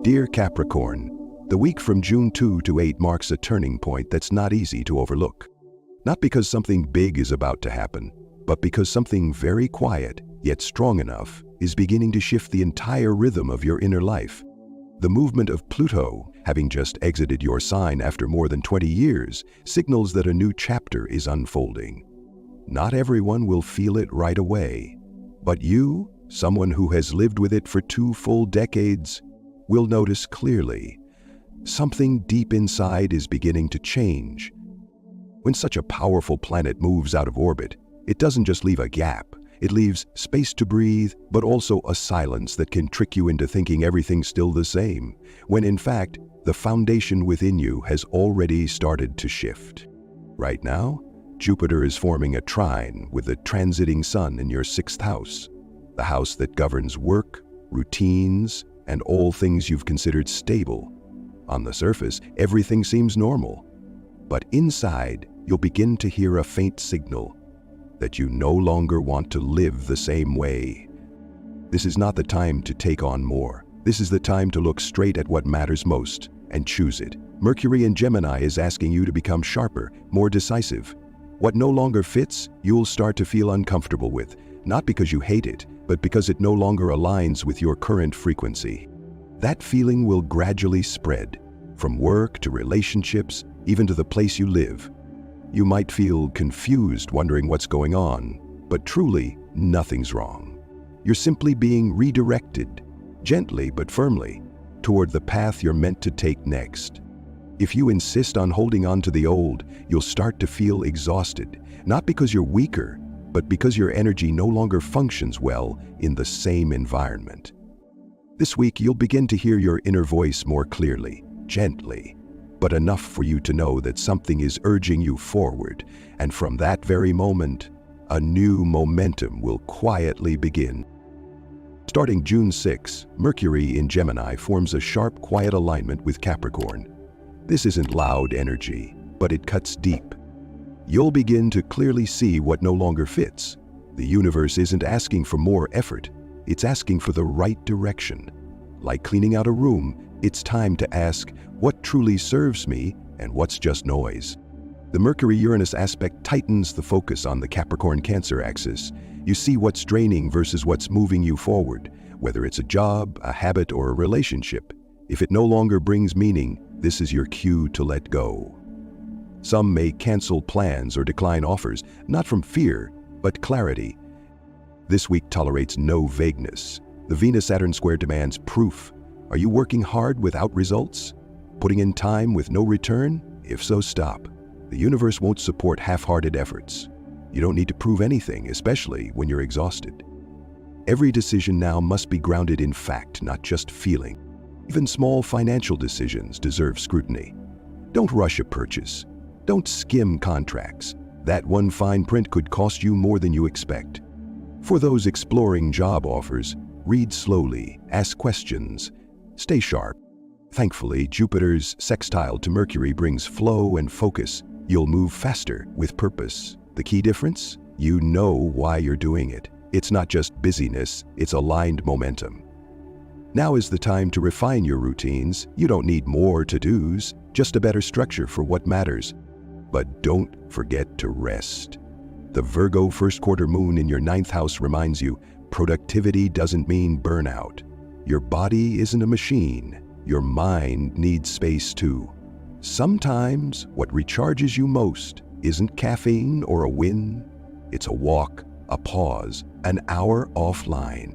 Dear Capricorn, the week from June 2 to 8 marks a turning point that's not easy to overlook. Not because something big is about to happen, but because something very quiet, yet strong enough, is beginning to shift the entire rhythm of your inner life. The movement of Pluto, having just exited your sign after more than 20 years, signals that a new chapter is unfolding. Not everyone will feel it right away, but you, someone who has lived with it for 2 full decades, will notice clearly. Something deep inside is beginning to change. When such a powerful planet moves out of orbit, it doesn't just leave a gap. It leaves space to breathe, but also a silence that can trick you into thinking everything's still the same, when in fact, the foundation within you has already started to shift. Right now, Jupiter is forming a trine with the transiting Sun in your 6th house, the house that governs work, routines, and all things you've considered stable. On the surface, everything seems normal, but inside, you'll begin to hear a faint signal that you no longer want to live the same way. This is not the time to take on more. This is the time to look straight at what matters most and choose it. Mercury in Gemini is asking you to become sharper, more decisive. What no longer fits, you'll start to feel uncomfortable with, not because you hate it, but because it no longer aligns with your current frequency. That feeling will gradually spread, from work to relationships, even to the place you live. You might feel confused, wondering what's going on, but truly, nothing's wrong. You're simply being redirected, gently but firmly, toward the path you're meant to take next. If you insist on holding on to the old, you'll start to feel exhausted, not because you're weaker, but because your energy no longer functions well in the same environment. This week, you'll begin to hear your inner voice more clearly, gently, but enough for you to know that something is urging you forward, and from that very moment, a new momentum will quietly begin. Starting June 6, Mercury in Gemini forms a sharp, quiet alignment with Capricorn. This isn't loud energy, but it cuts deep. You'll begin to clearly see what no longer fits. The universe isn't asking for more effort, it's asking for the right direction. Like cleaning out a room, it's time to ask, what truly serves me and what's just noise? The Mercury-Uranus aspect tightens the focus on the Capricorn-Cancer axis. You see what's draining versus what's moving you forward, whether it's a job, a habit, or a relationship. If it no longer brings meaning, this is your cue to let go. Some may cancel plans or decline offers, not from fear, but clarity. This week tolerates no vagueness. The Venus-Saturn square demands proof. Are you working hard without results? Putting in time with no return? If so, stop. The universe won't support half-hearted efforts. You don't need to prove anything, especially when you're exhausted. Every decision now must be grounded in fact, not just feeling. Even small financial decisions deserve scrutiny. Don't rush a purchase. Don't skim contracts. That one fine print could cost you more than you expect. For those exploring job offers, read slowly, ask questions, stay sharp. Thankfully, Jupiter's sextile to Mercury brings flow and focus. You'll move faster with purpose. The key difference? You know why you're doing it. It's not just busyness, it's aligned momentum. Now is the time to refine your routines. You don't need more to-dos, just a better structure for what matters. But don't forget to rest. The Virgo first quarter moon in your 9th house reminds you, productivity doesn't mean burnout. Your body isn't a machine. Your mind needs space too. Sometimes what recharges you most isn't caffeine or a win. It's a walk, a pause, an hour offline.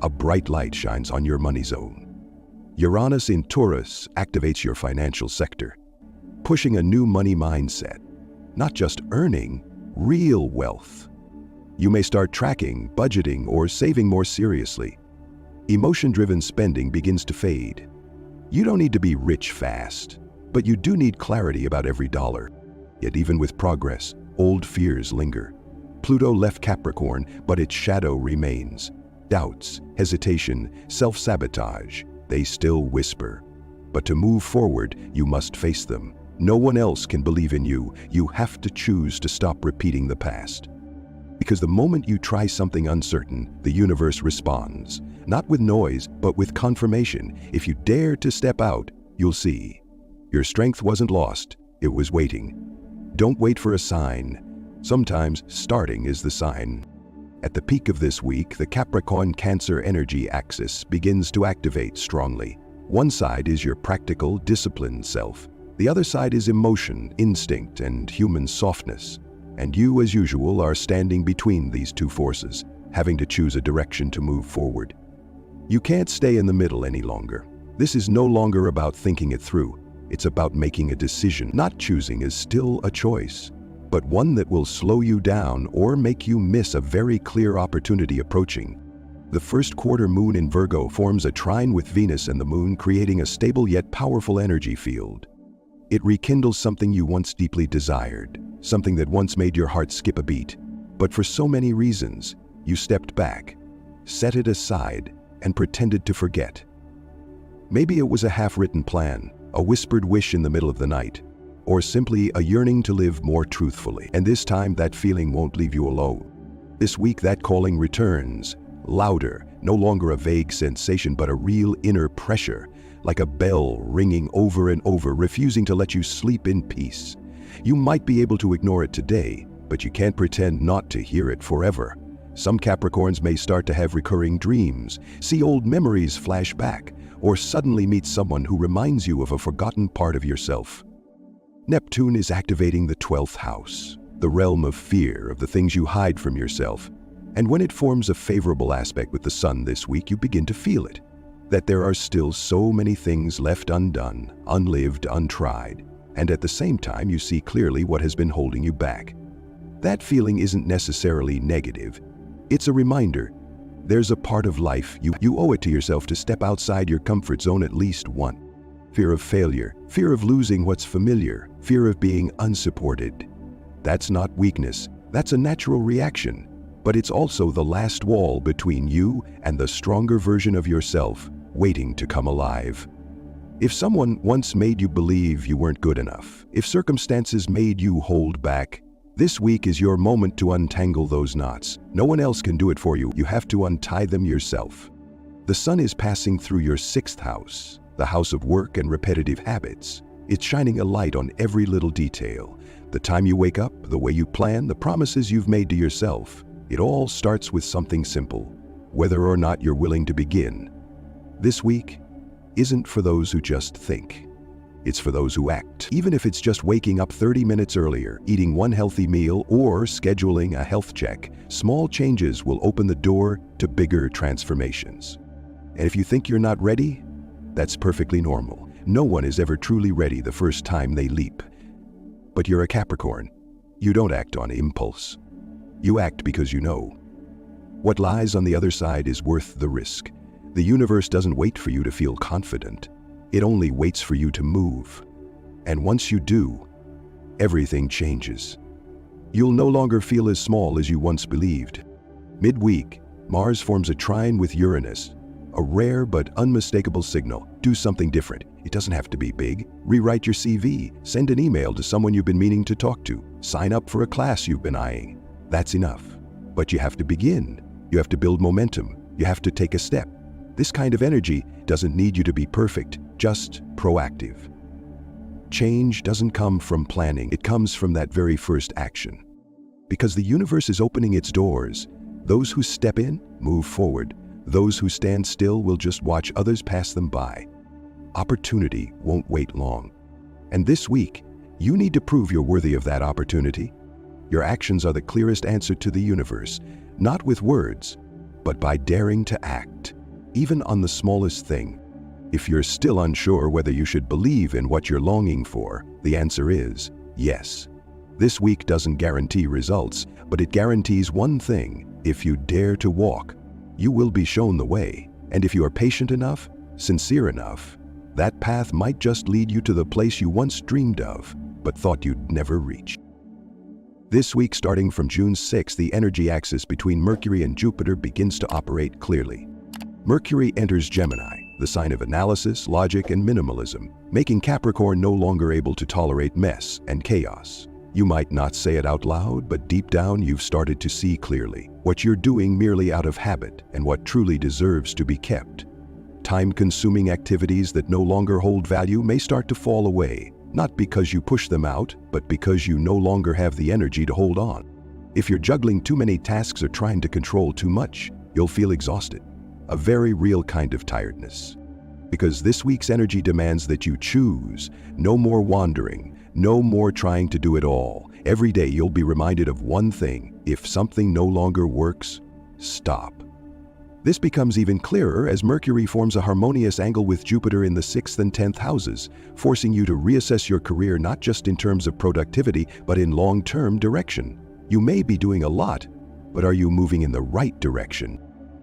A bright light shines on your money zone. Uranus in Taurus activates your financial sector, pushing a new money mindset. Not just earning, real wealth. You may start tracking, budgeting, or saving more seriously. Emotion-driven spending begins to fade. You don't need to be rich fast, but you do need clarity about every dollar. Yet even with progress, old fears linger. Pluto left Capricorn, but its shadow remains. Doubts, hesitation, self-sabotage, they still whisper. But to move forward, you must face them. No one else can believe in you. You have to choose to stop repeating the past. Because the moment you try something uncertain, the universe responds. Not with noise, but with confirmation. If you dare to step out, you'll see. Your strength wasn't lost, it was waiting. Don't wait for a sign. Sometimes starting is the sign. At the peak of this week, the Capricorn-Cancer energy axis begins to activate strongly. One side is your practical, disciplined self. The other side is emotion, instinct, and human softness. And you, as usual, are standing between these two forces, having to choose a direction to move forward. You can't stay in the middle any longer. This is no longer about thinking it through. It's about making a decision. Not choosing is still a choice, but one that will slow you down or make you miss a very clear opportunity approaching. The first quarter moon in Virgo forms a trine with Venus and the moon, creating a stable yet powerful energy field. It rekindles something you once deeply desired, something that once made your heart skip a beat. But for so many reasons, you stepped back, set it aside, and pretended to forget. Maybe it was a half-written plan, a whispered wish in the middle of the night, or simply a yearning to live more truthfully. And this time, that feeling won't leave you alone. This week, that calling returns, louder, no longer a vague sensation, but a real inner pressure, like a bell ringing over and over, refusing to let you sleep in peace. You might be able to ignore it today, but you can't pretend not to hear it forever. Some Capricorns may start to have recurring dreams, see old memories flash back, or suddenly meet someone who reminds you of a forgotten part of yourself. Neptune is activating the 12th house, the realm of fear, of the things you hide from yourself. And when it forms a favorable aspect with the Sun this week, you begin to feel it. That there are still so many things left undone, unlived, untried. And at the same time, you see clearly what has been holding you back. That feeling isn't necessarily negative. It's a reminder. There's a part of life you owe it to yourself to step outside your comfort zone at least once. Fear of failure, fear of losing what's familiar, fear of being unsupported. That's not weakness, that's a natural reaction. But it's also the last wall between you and the stronger version of yourself, waiting to come alive. If someone once made you believe you weren't good enough, if circumstances made you hold back, this week is your moment to untangle those knots. No one else can do it for you. You have to untie them yourself. The Sun is passing through your 6th house, the house of work and repetitive habits. It's shining a light on every little detail. The time you wake up, the way you plan, the promises you've made to yourself. It all starts with something simple, whether or not you're willing to begin. This week isn't for those who just think. It's for those who act. Even if it's just waking up 30 minutes earlier, eating one healthy meal, or scheduling a health check, small changes will open the door to bigger transformations. And if you think you're not ready, that's perfectly normal. No one is ever truly ready the first time they leap. But you're a Capricorn. You don't act on impulse. You act because you know. What lies on the other side is worth the risk. The universe doesn't wait for you to feel confident. It only waits for you to move. And once you do, everything changes. You'll no longer feel as small as you once believed. Midweek, Mars forms a trine with Uranus, a rare but unmistakable signal. Do something different. It doesn't have to be big. Rewrite your CV, send an email to someone you've been meaning to talk to, sign up for a class you've been eyeing. That's enough. But you have to begin. You have to build momentum. You have to take a step. This kind of energy doesn't need you to be perfect, just proactive. Change doesn't come from planning, it comes from that very first action. Because the universe is opening its doors. Those who step in, move forward. Those who stand still will just watch others pass them by. Opportunity won't wait long. And this week, you need to prove you're worthy of that opportunity. Your actions are the clearest answer to the universe, not with words, but by daring to act, even on the smallest thing. If you're still unsure whether you should believe in what you're longing for, the answer is yes. This week doesn't guarantee results, but it guarantees one thing: if you dare to walk, you will be shown the way. And if you are patient enough, sincere enough, that path might just lead you to the place you once dreamed of, but thought you'd never reach. This week, starting from June 6, the energy axis between Mercury and Jupiter begins to operate clearly. Mercury enters Gemini, the sign of analysis, logic, and minimalism, making Capricorn no longer able to tolerate mess and chaos. You might not say it out loud, but deep down you've started to see clearly what you're doing merely out of habit and what truly deserves to be kept. Time-consuming activities that no longer hold value may start to fall away, not because you push them out, but because you no longer have the energy to hold on. If you're juggling too many tasks or trying to control too much, you'll feel exhausted, a very real kind of tiredness. Because this week's energy demands that you choose. No more wandering, no more trying to do it all. Every day you'll be reminded of one thing: if something no longer works, stop. This becomes even clearer as Mercury forms a harmonious angle with Jupiter in the 6th and 10th houses, forcing you to reassess your career not just in terms of productivity, but in long-term direction. You may be doing a lot, but are you moving in the right direction?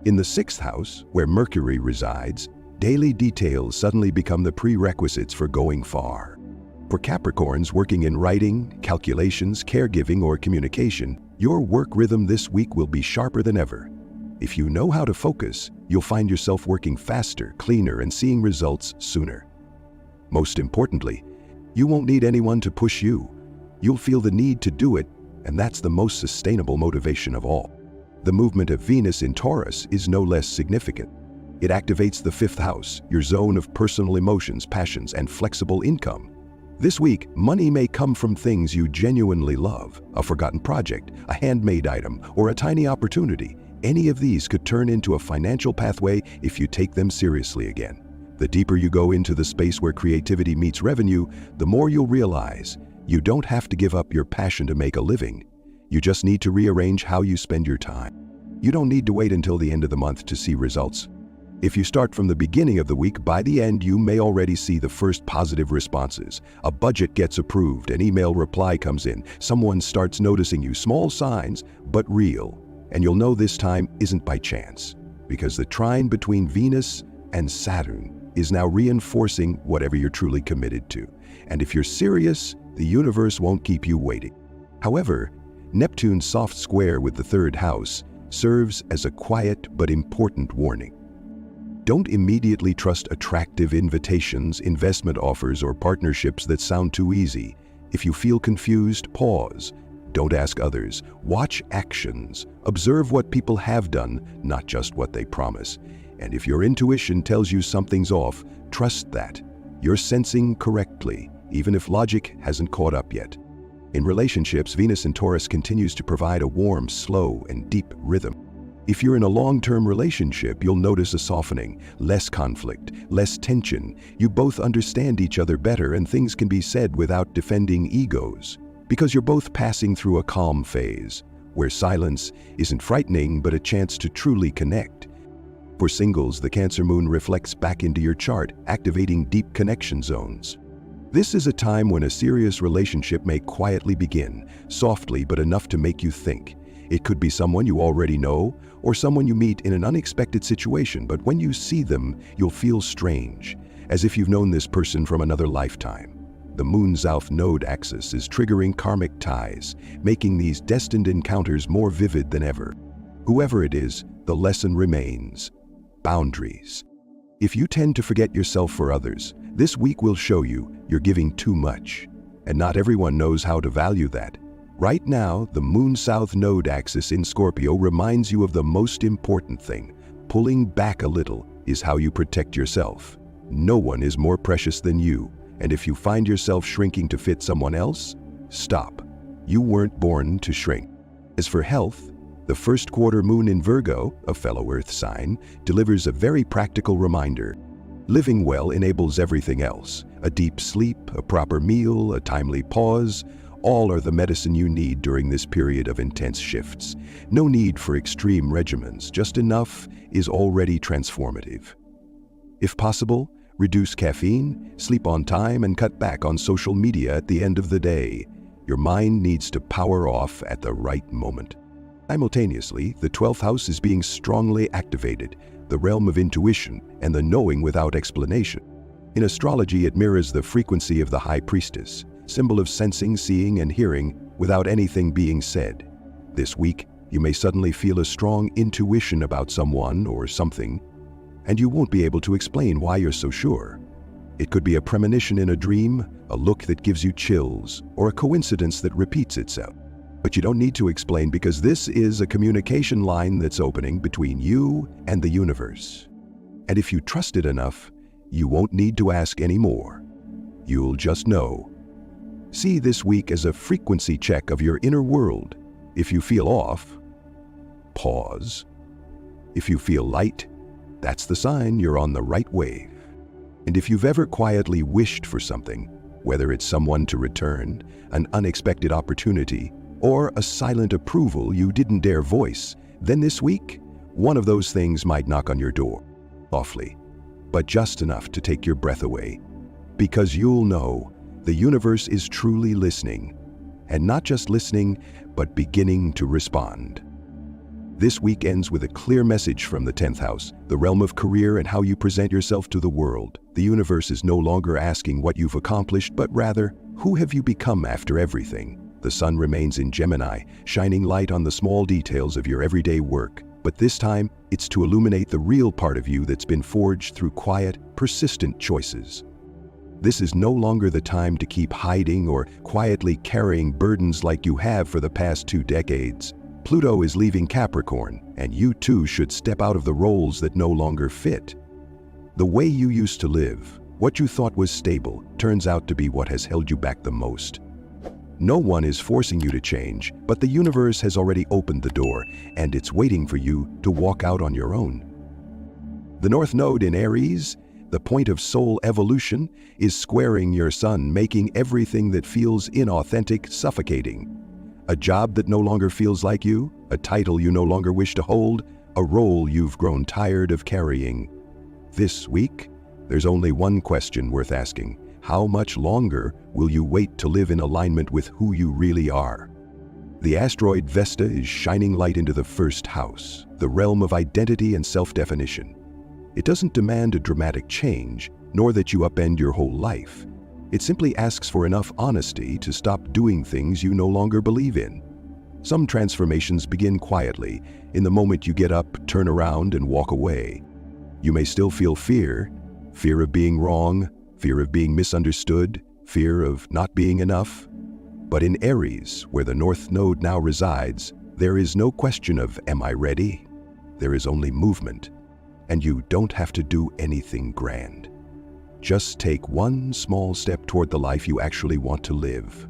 In the 6th house, where Mercury resides, daily details suddenly become the prerequisites for going far. For Capricorns working in writing, calculations, caregiving, or communication, your work rhythm this week will be sharper than ever. If you know how to focus, you'll find yourself working faster, cleaner, and seeing results sooner. Most importantly, you won't need anyone to push you. You'll feel the need to do it, and that's the most sustainable motivation of all. The movement of Venus in Taurus is no less significant. It activates the 5th house, your zone of personal emotions, passions, and flexible income. This week, money may come from things you genuinely love: a forgotten project, a handmade item, or a tiny opportunity. Any of these could turn into a financial pathway if you take them seriously again. The deeper you go into the space where creativity meets revenue, the more you'll realize you don't have to give up your passion to make a living. You just need to rearrange how you spend your time. You don't need to wait until the end of the month to see results. If you start from the beginning of the week, by the end you may already see the first positive responses. A budget gets approved, an email reply comes in, someone starts noticing you. Small signs, but real. And you'll know this time isn't by chance, because the trine between Venus and Saturn is now reinforcing whatever you're truly committed to. And if you're serious, the universe won't keep you waiting. However, Neptune's soft square with the 3rd house serves as a quiet but important warning. Don't immediately trust attractive invitations, investment offers, or partnerships that sound too easy. If you feel confused, pause. Don't ask others. Watch actions. Observe what people have done, not just what they promise. And if your intuition tells you something's off, trust that. You're sensing correctly, even if logic hasn't caught up yet. In relationships, Venus in Taurus continues to provide a warm, slow, and deep rhythm. If you're in a long-term relationship, you'll notice a softening, less conflict, less tension. You both understand each other better, and things can be said without defending egos. Because you're both passing through a calm phase, where silence isn't frightening but a chance to truly connect. For singles, the Cancer moon reflects back into your chart, activating deep connection zones. This is a time when a serious relationship may quietly begin, softly but enough to make you think. It could be someone you already know, or someone you meet in an unexpected situation, but when you see them, you'll feel strange, as if you've known this person from another lifetime. The moon's south node axis is triggering karmic ties, making these destined encounters more vivid than ever. Whoever it is, the lesson remains: boundaries. If you tend to forget yourself for others, this week will show you you're giving too much, and not everyone knows how to value that. Right now, the moon south node axis in Scorpio reminds you of the most important thing. Pulling back a little is how you protect yourself. No one is more precious than you. And if you find yourself shrinking to fit someone else, stop. You weren't born to shrink. As for health, the 1st quarter moon in Virgo, a fellow Earth sign, delivers a very practical reminder. Living well enables everything else. A deep sleep, a proper meal, a timely pause, all are the medicine you need during this period of intense shifts. No need for extreme regimens, just enough is already transformative. If possible, reduce caffeine, sleep on time, and cut back on social media at the end of the day. Your mind needs to power off at the right moment. Simultaneously, the 12th house is being strongly activated, the realm of intuition and the knowing without explanation. In astrology, it mirrors the frequency of the High Priestess, symbol of sensing, seeing, and hearing without anything being said. This week, you may suddenly feel a strong intuition about someone or something, and you won't be able to explain why you're so sure. It could be a premonition in a dream, a look that gives you chills, or a coincidence that repeats itself. But you don't need to explain, because this is a communication line that's opening between you and the universe. And if you trust it enough, you won't need to ask anymore. You'll just know. See this week as a frequency check of your inner world. If you feel off, pause. If you feel light, that's the sign you're on the right wave. And if you've ever quietly wished for something, whether it's someone to return, an unexpected opportunity, or a silent approval you didn't dare voice, then this week, one of those things might knock on your door, softly, but just enough to take your breath away. Because you'll know the universe is truly listening, and not just listening, but beginning to respond. This week ends with a clear message from the 10th house, the realm of career and how you present yourself to the world. The universe is no longer asking what you've accomplished, but rather, who have you become after everything? The sun remains in Gemini, shining light on the small details of your everyday work. But this time, it's to illuminate the real part of you that's been forged through quiet, persistent choices. This is no longer the time to keep hiding or quietly carrying burdens like you have for the past 2 decades. Pluto is leaving Capricorn, and you too should step out of the roles that no longer fit. The way you used to live, what you thought was stable, turns out to be what has held you back the most. No one is forcing you to change, but the universe has already opened the door, and it's waiting for you to walk out on your own. The North Node in Aries, the point of soul evolution, is squaring your sun, making everything that feels inauthentic suffocating. A job that no longer feels like you, a title you no longer wish to hold, a role you've grown tired of carrying. This week, there's only one question worth asking. How much longer will you wait to live in alignment with who you really are? The asteroid Vesta is shining light into the 1st house, the realm of identity and self-definition. It doesn't demand a dramatic change, nor that you upend your whole life. It simply asks for enough honesty to stop doing things you no longer believe in. Some transformations begin quietly, in the moment you get up, turn around, and walk away. You may still feel fear of being wrong, fear of being misunderstood, fear of not being enough. But in Aries, where the North Node now resides, there is no question of, am I ready? There is only movement, and you don't have to do anything grand. Just take one small step toward the life you actually want to live.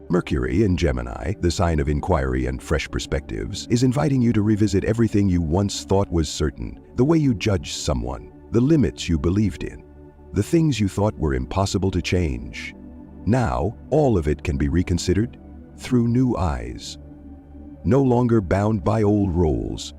Mercury in Gemini, the sign of inquiry and fresh perspectives, is inviting you to revisit everything you once thought was certain, the way you judged someone, the limits you believed in, the things you thought were impossible to change. Now, all of it can be reconsidered through new eyes. No longer bound by old roles,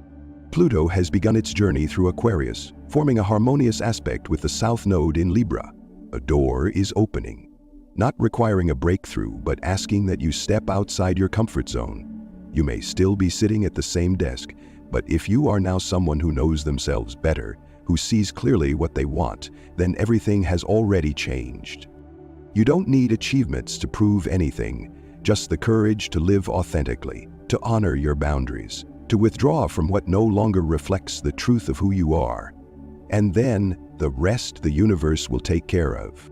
Pluto has begun its journey through Aquarius, forming a harmonious aspect with the South Node in Libra. A door is opening, not requiring a breakthrough, but asking that you step outside your comfort zone. You may still be sitting at the same desk, but if you are now someone who knows themselves better, who sees clearly what they want, then everything has already changed. You don't need achievements to prove anything, just the courage to live authentically, to honor your boundaries, to withdraw from what no longer reflects the truth of who you are. And then, the rest the universe will take care of.